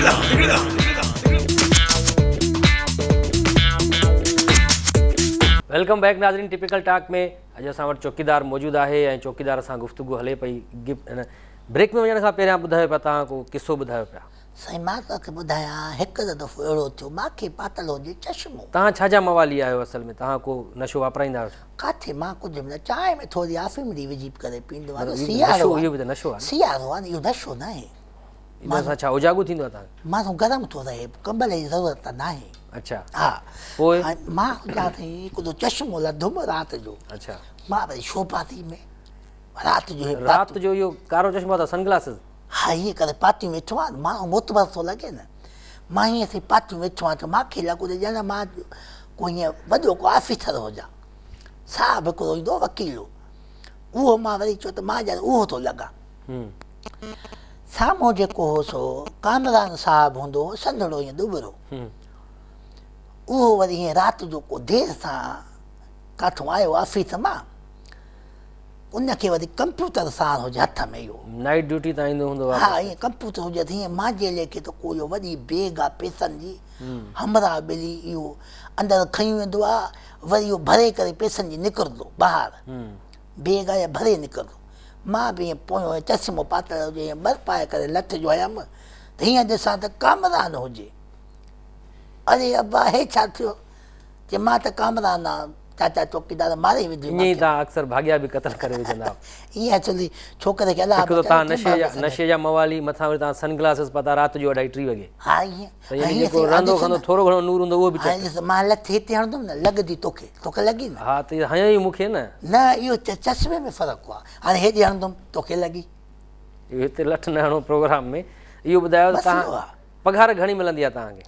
welcome back नाज़रीन typical talk में अॼु असां वटि चौकीदार मौजूदु आहे ऐं चौकीदार सां गुफ़्तगू हले पई ब्रेक में वञण खां पहिरियां ॿुधायो पिया तव्हां को किसो ॿुधायो पिया साईं मां तव्हांखे ॿुधायां हिकु दफ़ो अहिड़ो थियो मूंखे पातल हुजे चश्मो तव्हां छाजा मवाली आहियो असल में तव्हां को नशो वापराईंदा आहियो किथे मां कुझु न चांहि में थोरी आफ़ीमड़ी विझी करे पींदो आहियां नशो सियारो इहो बि त नशो आहे सियारो आहे इहो नशो न आहे इन सां छा उजागो थींदो आहे तव्हांखे माण्हू गरम थो रहे कंबल जी ज़रूरत त न आहे अच्छा हा पोइ मां हुजां थी हिकिड़ो चश्मो लधुमि राति जो अच्छा मां वरी शोपाती में राति जो राति जो इहो कारो चश्मो अथव सनग्लासिस हा ईअं करे पातियूं वेठो आहे माण्हू मोतबर थो लॻे न मां ईअं थी पातियूं वेठो आहियां त मूंखे लॻो त ॼण मां को ईअं वॾो को ऑफिसर हुजां साहब हिकिड़ो ईंदो वकीलो उहो मां वरी चयो त मां ॼण उहो थो लॻां साम्हूं जेको हो सो कामरान साहब हूंदो हो संदड़ो ईअं दुबरो उहो वरी हीअं राति जो को देरि सां काथो आयो ऑफिस मां उनखे वरी कंप्यूटर सां हुजे हथ में इहो नाइट ड्यूटी तां ईंदो हूंदो हा ईअं कंप्यूटर हुजे त हीअं मुंहिंजे लेखे त को इहो वॾी बैग आहे पैसनि जी हमरा ॿिली इहो अंदरि खई वेंदो आहे वरी इहो भरे करे पैसनि जी निकिरंदो ॿाहिरि बैग आहे भरे निकिरंदो मां बि ईअं पोयों चश्मो पातल हुजे ईअं ॿर पाए करे लथ जो आयमि त हीअं ॾिसां त कामरान हुजे अरे अब्बा हे छा थियो चए मां त कामरान आहे चाचा चौकीदार मारे विझी ईअं ई तव्हां अक्सर भाॻिया बि क़तल करे विझंदा ईअं एक्चुअली छोकिरे खे अलाह हिकु त तव्हां नशे जा मवाली मथां वरी तव्हां सनग्लासिस पाता राति जो 2:30 वॻे हा जेको रहंदो खंदो थोरो घणो नूर हूंदो उहो बि ईअं मां लथ हिते हणंदुमि न लॻंदी तोखे लॻी न हा त हयो ई मूंखे न इहो चश्मे में फ़र्क़ु आहे हाणे हेॾे हणंदुमि तोखे लॻी इहो हिते लठ न हणो प्रोग्राम में इहो ॿुधायो त तव्हां पघार घणी मिलंदी आहे तव्हांखे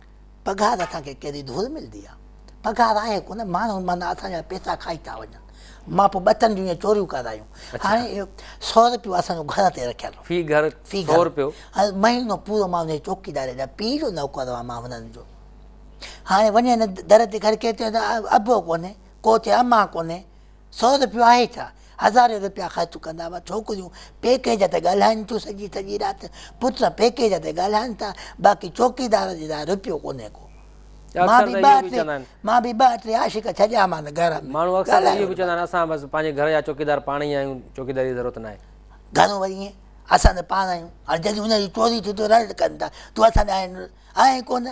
पघार असांखे कहिड़ी धूल मिलंदी आहे पघार आहे कोन माण्हू माना असांजा पैसा खाई था वञनि मां पोइ ॿ 3 ॾींहं चोरियूं करायूं हाणे 100 रुपियो असांजो घर ते रखियलु फी घर 100 रुपियो हाणे महीनो पूरो मां हुनजे चौकीदार जा पीउ जो नौकर आहे मां हुननि जो हाणे वञे न दर ते खड़के चयो त अबो कोन्हे को चए अमा कोन्हे 100 रुपियो आहे छा 1000 रुपया ख़र्चु कंदा हुआ छोकिरियूं पैकेज ते ॻाल्हाइनि थियूं सॼी राति पुट पैकेज ते ॻाल्हाइनि था बाक़ी चौकीदार जे लाइ रुपियो कोन्हे को मां बि 2-3 आशिक छॾिया मां घर में माण्हू अक्सर इहो बि चवंदा आहिनि असां बसि पंहिंजे घर जा चौकीदार पाण ई आहियूं चौकीदारी जी ज़रूरत न आहे घणो वरी ईअं असां त पाण आहियूं हाणे जॾहिं हुनजी चोरी थी थो रड़ कनि था तूं असां आहिनि आहे कोन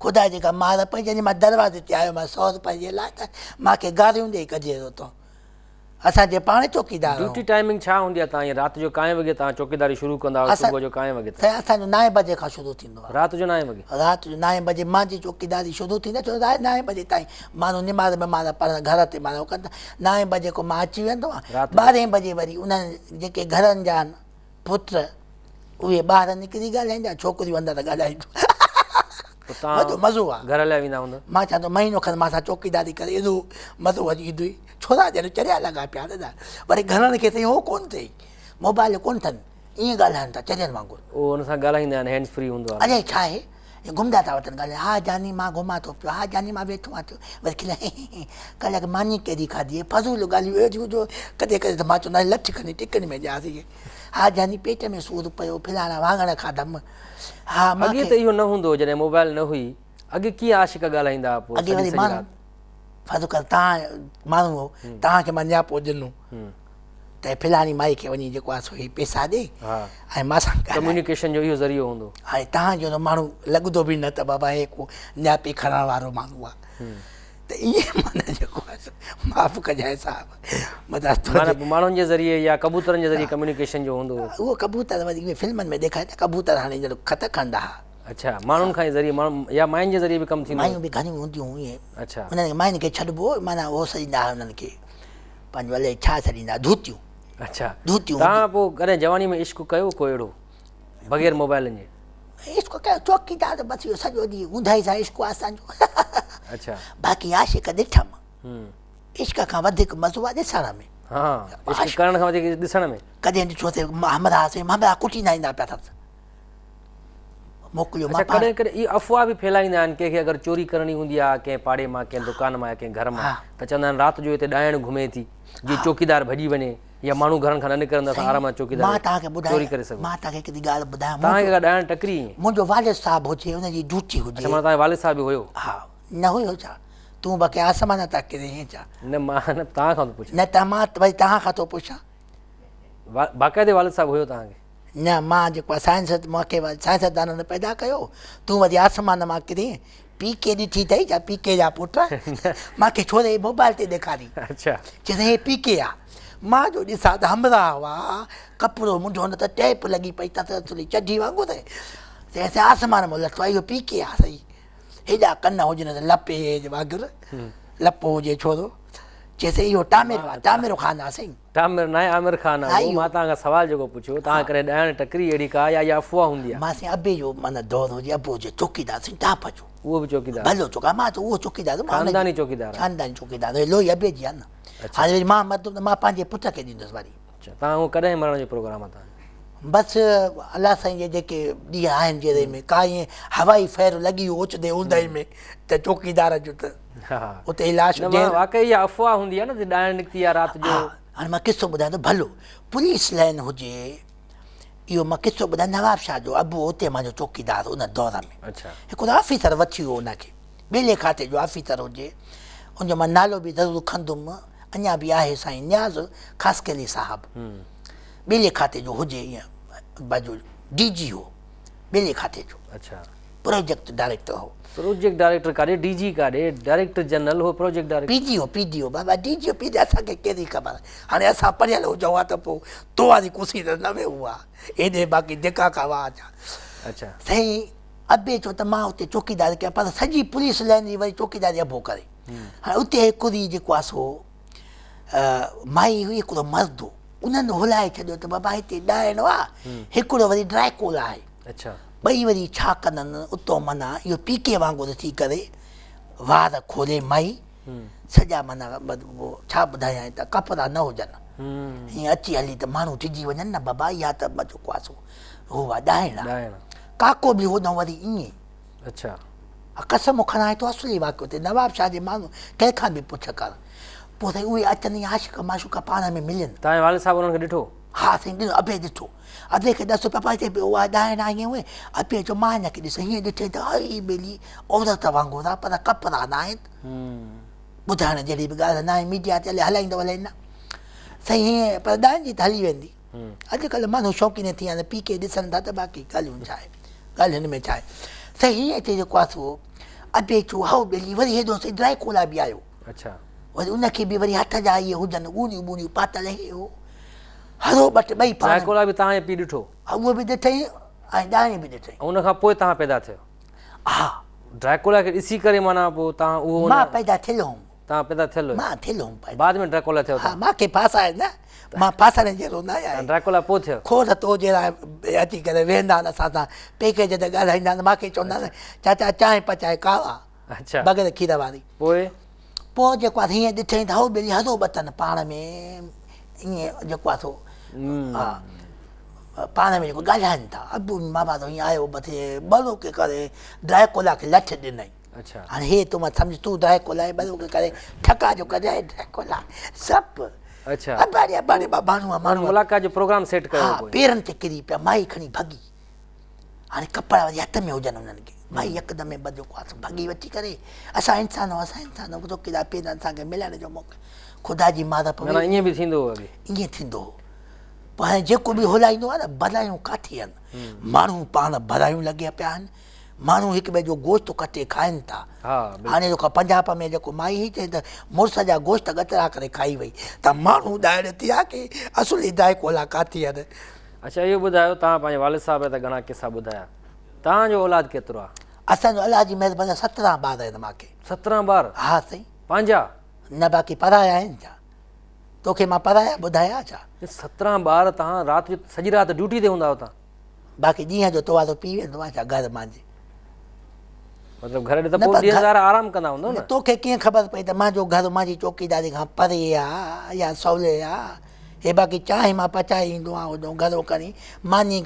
ख़ुदा जेका मार पई जॾहिं मां दरवाज़े ते आयो मां 100 रुपए जे लाइ त मूंखे गारियूं ॾेई कजे थो असांजे पाण चौकीदार ड्यूटी टाइमिंग छा हूंदी आहे तव्हां राति जो काएं वॻे तव्हां चौकीदारी शुरू कंदा आहियो सुबुह जो काएं वॻे साईं असांजो 9 बजे खां शुरू थींदो आहे राति जो 9 वॻे राति जो 9 बजे मुंहिंजी चौकीदारी शुरू थींदी आहे छो त 9 बजे ताईं माण्हू निमाज़ में पढ़णु घर ते माण्हू कनि था 9 बजे को मां अची वेंदो आहियां 12 बजे वरी उन्हनि जेके घरनि जा पुट उहे ॿाहिरि निकिरी ॻाल्हाईंदा छोकिरियूं अंदरि ॻाल्हाईंदियूं वॾो मज़ो आहे घर लाइ वेंदा हूंदा मां चवां थो महीनो खनि मां सां चौकीदारी करे एॾो मज़ो अची ईंदो हुई छोरा ॼण चरिया लॻा पिया दादा वरी घरनि खे त हो कोन अथई मोबाइल कोन अथनि ईअं ॻाल्हाइनि था चरियनि वांगुरु उहो हुन सां ॻाल्हाईंदा आहिनि हैंड्स फ्री हूंदो आहे अरे छा आहे घुमंदा था वठनि ॻाल्हाए हा जानी मां घुमां थो पियो हा जानी मां वेठो आहियां वरी खिलाए कल्ह मानी कहिड़ी खाधी आहे फज़ूल ॻाल्हियूं अहिड़ियूं जो कॾहिं कॾहिं त मां चवंदा आहिनि लठ खणी टिकनि में ॾियासीं हा जानी पेट में सूरु पियो फिलहाल वाङण खाधमि हा अॻे त इहो न हूंदो जॾहिं मोबाइल न हुई अॻे कीअं आशिक ॻाल्हाईंदा अॻे वरी माण्हू फर्ज़ु कर तव्हां माण्हू हो तव्हांखे मां नियापो ॾिनो त फिलहाली माई खे वञी जेको आहे सो पैसा ॾे ऐं मां सां कम्युनिकेशन जो इहो ज़रियो हूंदो हाणे तव्हांजो त माण्हू लॻंदो बि न त बाबा हे को नियापी खणण वारो माण्हू आहे त ईअं माना जेको आहे माफ़ु कजांइ साहिबु मतिलबु माण्हुनि जे ज़रिए या कबूतरनि जे ज़रिए कम्युनिकेशन जो हूंदो उहो कबूतर वरी उहे फिल्मनि में ॾेखारे त कबूतर हाणे ॼण ख़त खणंदा हुआ अच्छा माण्हुनि खां ज़रिए माण्हू या माइनि जे ज़रिए बि कमु थींदो मायूं बि घणियूं हूंदियूं ईअं अच्छा उन्हनि माइनि खे छॾिबो माना उहो सॾींदा हुआ उन्हनि खे पंहिंजो अलाए छा छॾींदा धूतियूं अच्छा धूतियूं तव्हां पोइ कॾहिं जवानी में इश्क कयो को अहिड़ो बग़ैर मोबाइलनि जे इश्क कयो चौकीदार त बसि इहो सॼो ॾींहुं ऊंधाई सां इश्क आहे असांजो अच्छा बाक़ी आशिक ॾिठमि इश्क खां वधीक मज़ो आहे ॾिसण में हा इश्क करण खां वधीक ॾिसण में कॾहिं ॾिठो त हमरा कुटींदा ईंदा पिया अथसि मोकिलियो अच्छा कॾहिं कॾहिं इहा अफ़वाह बि फैलाईंदा आहिनि कंहिंखे अगरि चोरी करणी हूंदी आहे कंहिं पाड़े मां कंहिं दुकान मां या कंहिं घर मां त चवंदा आहिनि राति जो हिते ॾाइण घुमे थी जीअं चौकीदार भॼी वञे या माण्हू घरनि खां न निकिरनि असां आराम सां चौकीदार मां तव्हांखे चोरी करे सघूं मां तव्हांखे हिकिड़ी ॻाल्हि ॿुधायां तव्हांखे का ॾाइण टकरी मुंहिंजो वालिद साहिबु हुजे हुनजी ड्यूटी हुजे अच्छा माना तव्हांजो वालिद साहिब बि हुयो हा न हुयो छा तूं बाक़ी आसमान था किरे हीअं छा न मां न तव्हां खां थो पुछां न त मां वरी तव्हां खां थो पुछां बाक़ाइदे वालिद साहिब हुयो तव्हांखे न मां जेको आहे मूंखे साइंसदाननि पैदा कयो तूं वरी आसमान मां किरी पी के ॾिठी अथई छा पी के जा पुट मूंखे छोरे मोबाइल ते ॾेखारी अच्छा चई हे पी के आहे मां जो ॾिसां त हमरा हुआ कपिड़ो मुंहिंजो न त टेप लॻी पई त थोरी चढी वांगुरु चइसि आसमान में लथो आहे इहो पी के आहे सही हेॾा कन हुजनि त लपे वांगुरु लपो हुजे छोरो चइसि इहो टामेरो आहे टामेरो खान आहे साईं टामिर न आहे आमिर ख़ान आहे मां तव्हांखां सवाल जेको पुछियो तव्हां करे ॾाइण टकरी अहिड़ी का या इहा अफ़वाह हूंदी आहे मां साईं अबे जो माना दौर हुजे अबो हुजे चौकीदार साईं तव्हां पचो उहो बि चौकीदार भलो चौकीदार मां त उहो चौकीदार ख़ानदानी चौकीदार ख़ानदानी चौकीदार लोही अबे जी आहे न हाणे वरी मां मतिलबु मां पंहिंजे पुट खे ॾींदुसि वरी अच्छा तव्हां उहो कॾहिं मरण जो प्रोग्राम आहे तव्हां बसि अलाह साईं जे जेके ॾींहं आहिनि जहिड़े में का ईअं हवाई फेर लॻी ओचदे ऊंदहि में त चौकीदार जो त हा उते लाश वाक़ई इहा अफ़वाह हूंदी आहे न त ॾाइण निकिती आहे राति जो हाणे मां किसो ॿुधायां थो भलो पुलिस लाइन हुजे इहो मां किसो ॿुधायां नवाब शाह जो अबू उते मुंहिंजो चौकीदार उन दौर में अच्छा हिकिड़ो ऑफिसर वठी वियो हुनखे ॿेले खाते जो ऑफिसर हुजे उनजो मां नालो बि ज़रूरु खंदुमि अञा बि आहे साईं न्याज़ ख़ासकेली साहिबु ॿेले खाते जो हुजे ईअं बाजू DG हो ॿेले खाते जो अच्छा प्रोजेक्ट डायरेक्टर हो प्रोजेक्ट डायरेक्टर काॾे DG काॾे डायरेक्टर जनरल हो प्रोजेक्ट डायरेक्टर PG हो बाबा DG हो PG असांखे कहिड़ी ख़बर हाणे असां पढ़ियल हुजूं हा त पोइ तो वारी कुर्सी त न वेहूं आहे एॾे बाक़ी धिका का वाज आहे अच्छा साईं अबे चओ त मां उते चौकीदारी कयां पर सॼी पुलिस लाइन जी वरी चौकीदारी अबो करे हाणे उते हिकिड़ी जेको आहे सो माई हुई हिकिड़ो मर्द हो उन्हनि हुलाए छॾियो त बाबा हिते ॾाइण आहे हिकिड़ो वरी ड्राइकोल आहे अच्छा ॿई वरी छा कंदनि उतो माना इहो पीके वांगुरु थी करे वार खोले माई सॼा माना छा ॿुधायां त कपिड़ा न हुजनि हीअं अची हली त माण्हू टिजी वञनि न बाबा इहा त जेको आहे सो हो आहे ॾाइण काको बि होॾो वरी ईअं अच्छा कसम खणाए थो असली वाक़ियो ते नवाब शाह जे माण्हू कंहिंखां बि पुछ कर पोइ साईं उहे अचनि आशिक़ माशूक़ पाण में मिलनि तव्हांजे वालिद साहिब उन्हनि खे ॾिठो हा साईं ॾिनो अबे ॾिठो अबे खे ॾसो पापा हिते उहा ॾाइण आई हुए अबे चयो मां हिनखे ॾिस हीअं ॾिठे त हई ॿेली औरत वांगुरु आहे पर कपिड़ा न आहिनि ॿुधाइण जहिड़ी बि ॻाल्हि न आहे मीडिया ते हलाईंदो हलाए न साईं हीअं पर ॾाइण जी त हली वेंदी अॼुकल्ह माण्हू शौक़ीन थी विया आहिनि पी के ॾिसनि था त बाक़ी ॻाल्हियूं छा आहे ॻाल्हि हिन में छा आहे साईं हीअं हिते जेको आहे सो अबे चयो हओ ॿेली वरी हेॾो साईं ड्राइकोला बि आयो अच्छा वरी उनखे बि वरी हथ जा इहे हुजनि ॻूड़ियूं ॿूड़ियूं पातल हे हो हरो बट ॿई ड्राइकोला बि तव्हांजे पीउ ॾिठो उहो बि ॾिठई ऐं ॾाइण बि ॾिठई उन खां पोइ तव्हां पैदा थियो हा ड्राइकोला खे ॾिसी करे माना पोइ तव्हां उहो मां पैदा थियल हुउमि तव्हां पैदा थियल मां थियल हुउमि पैदा बाद में ड्राइकोला थियो हा मूंखे फासाए न मां फासण जहिड़ो न आहियां ड्राइकोला पोइ थियो खोड़ तो जहिड़ा अची करे वेहंदा आहिनि असां सां पेके ते ॻाल्हाईंदा आहिनि मूंखे चवंदा आहिनि चाचा चांहि पचाए कावा अच्छा बग़ैर खीर वारी पोइ जेको आहे हीअं ॾिठई त हू ॿेली हरो बतन पाण में ईअं जेको आहे सो हा पाण में जेको ॻाल्हाइनि था अबू मां बाबा हीअं आयो मथे ॿलो के करे ड्राइकोला खे लठ ॾिनई अच्छा हाणे हे तूं मां सम्झ तूं ड्राइकोला ॿलो के करे ठका जो कढाए ड्राइकोला सभु अच्छा अबाड़े अबाड़े माण्हू माण्हू मुलाक़ात जो प्रोग्राम सेट कयो हा पेरनि ते किरी पिया माई खणी भॻी हाणे कपिड़ा वरी हथ में हुजनि उन्हनि खे माई यकदमि जेको आहे भॻी वठी करे असां इंसान चौकीदार पेर असांखे मिलण जो मौक़ो ख़ुदा जी मारप ईअं बि थींदो हो ईअं थींदो हो पोइ हाणे जेको बि होलाईंदो आहे न भरायूं काथे आहिनि माण्हू पाण भरायूं लॻिया पिया आहिनि माण्हू हिक ॿिए जो गोश्त कटे खाइनि था हाणे जेको पंजाब में जेको माई हुई चई त मुड़ुस जा गोश्त गतरा करे खाई वई त माण्हू ॾाइण थी आहे की असुली ड्राइकोला काथे आहिनि अच्छा इहो ॿुधायो तव्हां पंहिंजे वालिद साहिब त घणा किसा ॿुधाया तव्हांजो औलाद केतिरो आहे असांजो अलाह जी महिरबानी 17 ॿार आहिनि मूंखे 17 ॿार हा साईं पंहिंजा न बाक़ी पढ़ाया आहिनि छा तोखे मां पढ़ाया ॿुधाया छा 17 ॿार तव्हां राति जो सॼी राति ड्यूटी ते हूंदा तव्हां बाक़ी ॾींहं जो तो वारो पी वेंदो आहे छा घर मुंहिंजे मतिलबु घर ॾे त पोइ 2000 आराम कंदा हूंदो न तोखे कीअं ख़बर पई त मुंहिंजो घर मुंहिंजी चौकीदारी खां परे आहे या सवले आहे हे बाक़ी चांहि मां पचाए ईंदो आहियां होॾो घरो खणी मानी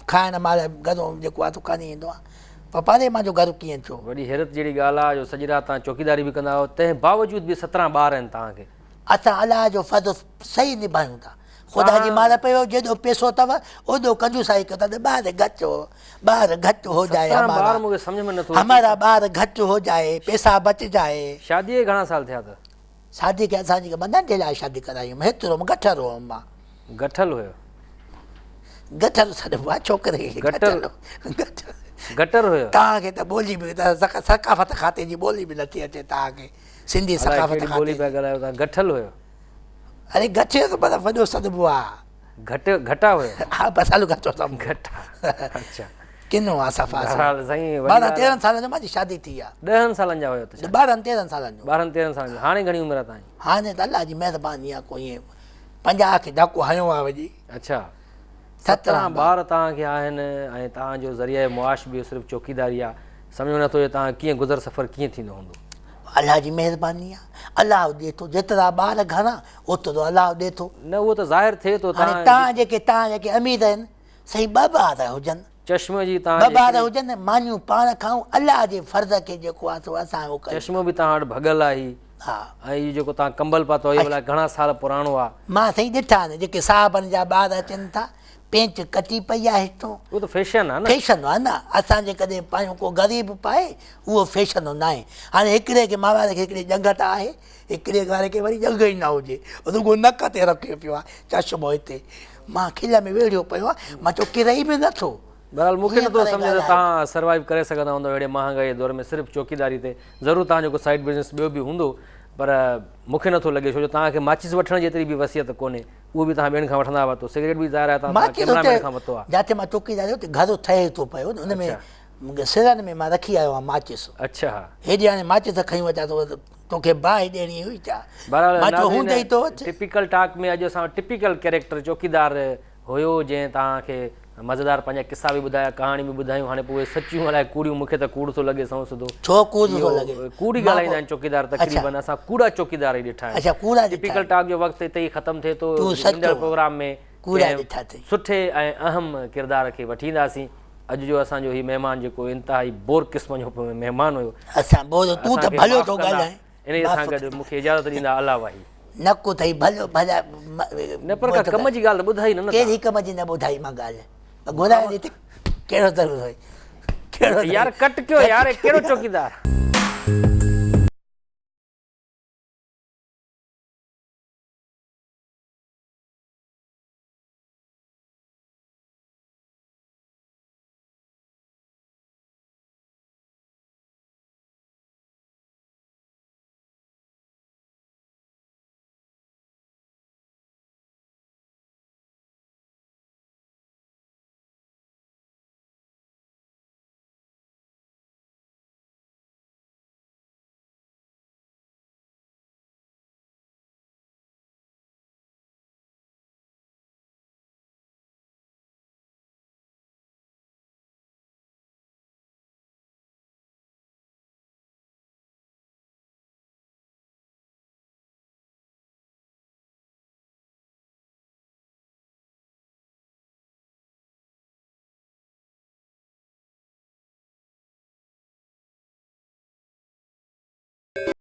खाइण महिल घरो जेको आहे तो खणी ईंदो आहे पर पाड़े मां जो घरु कीअं थियो वॾी हैरत जहिड़ी ॻाल्हि आहे जो सॼी राति तव्हां चौकीदारी बि कंदा आहियो तंहिं बावजूद बि 17 ॿार आहिनि तव्हांखे असां अलाह जो फ़र्ज़ु सही निभायूं था ख़ुदा जी मार पियो जेॾो पैसो अथव ओॾो कंजूसाई कयो था ॿार घटि हो जाए ॿार मूंखे सम्झ में नथो हमारा ॿार घटि हो जाए पैसा बच जाए शादीअ घणा साल थिया त शादी खे असांजी बंधन जे लाइ शादी करायूं हेतिरो गठर हुअमि मां गठल हुयो गठर सॾिबो आहे छोकिरे खे गटर हुयो तव्हांखे त ॿोली बि सकाफ़त खाते जी ॿोली बि नथी अचे तव्हांखे सिंधी सकाफ़त ॿोली पिया ॻाल्हायो तव्हां गठल हुयो अरे गठे त मतिलबु वॾो सॾिबो आहे घटा हुयो हा बसि हलो घटो सभु घटा अच्छा किनो आहे सफ़ा बहरहाल साईं 12-13 सालनि जो मुंहिंजी शादी थी आहे 10 सालनि जा हुयो त 12-13 सालनि जो 12-13 सालनि जो हाणे घणी उमिरि आहे तव्हांजी हाणे त अलाह जी महिरबानी आहे कोई 50 खे धको हयो आहे वॼी अच्छा 17 ॿार तव्हांखे आहिनि ऐं तव्हांजो ज़रिया मुआश बि सिर्फ़ु चौकीदारी आहे सम्झ में नथो तव्हां कीअं गुज़र सफ़र कीअं थींदो हूंदो अलाह जी महिरबानी आहे अलाह ॾिए थो जेतिरा ॿार घणा ओतिरो अलाह ॾिए थो न उहो त ज़ाहिर थिए थो हाणे तव्हां जेके अमीर आहिनि सही 2 ॿार हुजनि चश्मे जी 2 ॿार हुजनि मानियूं पाण खाऊं अलाह जे फ़र्ज़ खे जेको आहे सो असां उहो कयूं चश्मो बि तव्हां वटि भॻल आहे हा ऐं इहो जेको तव्हां कंबल पातो आहे अलाए घणा साल पुराणो आहे मां साईं ॾिठा आहिनि जेके साहबनि जा ॿार अचनि था पेंच कटी पई आहे हितां उहो त फैशन आहे न फैशन आहे न असांजे कॾहिं पायूं को ग़रीब पाए उहो फैशन न आहे हाणे हिकिड़े खे मां वारे खे हिकिड़ी जंगत आहे हिकिड़े वारे खे वरी जंग ई न हुजे रुगो नक ते रखे पियो आहे चश्मो हिते मां खिल में वेड़ियो पियो आहे मां चयो किरई बि नथो बहरहाल मूंखे नथो सम्झ त तव्हां सर्वाइव करे सघंदा हूंदव अहिड़े महांगाई दौर में सिर्फ़ु चौकीदारी ते ज़रूरु तव्हांजो को साइड बिज़नेस ॿियो बि हूंदो पर मूंखे नथो लॻे छो जो तव्हांखे माचिस वठण जेतिरी बि वसियत कोन्हे उहो बि तव्हां ॿियनि खां वठंदा हुआ सिगरेट बि ज़ाहिर आहे तव्हां कैमरामैन खां वरितो आहे जिते मां चौकीदारी हुते घरो ठहे थो पियो हुन में सिरनि में मां रखी आयो आहियां माचिस अच्छा हेॾे हाणे माचिस खई वञा तोखे बाहि ॾियणी हुई छा टिपिकल टाक में अॼु असां टिपिकल कैरेक्टर चौकीदार हुयो जंहिं तव्हांखे मज़ेदार पंहिंजा किस्सा बि ॿुधाया कहाणी बि ॿुधायूं हाणे पोइ सचियूं अलाए कूड़ियूं मूंखे त कूड़ थो लॻे सौ सिधो छो कूड़ थो लॻे कूड़ी ॻाल्हाईंदा आहिनि चौकीदार तक़रीबन असां कूड़ा चौकीदार ई ॾिठा अच्छा कूड़ा टिपिकल टाक जो वक़्तु हिते ई ख़तमु थिए थो प्रोग्राम में सुठे ऐं अहम किरदार खे वठी ईंदासीं अॼु जो असांजो हीउ महिमान जेको इंतिहाई बोर क़िस्म जो महिमान हुयो इन सां गॾु मूंखे इजाज़त ॾींदा अलाह वाही न को अथई भलो भला न पर कम जी ॻाल्हि ॿुधाई न कहिड़ी कम जी न ॿुधाई मां ॻाल्हि घुराए ॾिठी कहिड़ो ज़रूरु हुई यार कट कयो यार कहिड़ो चौकीदार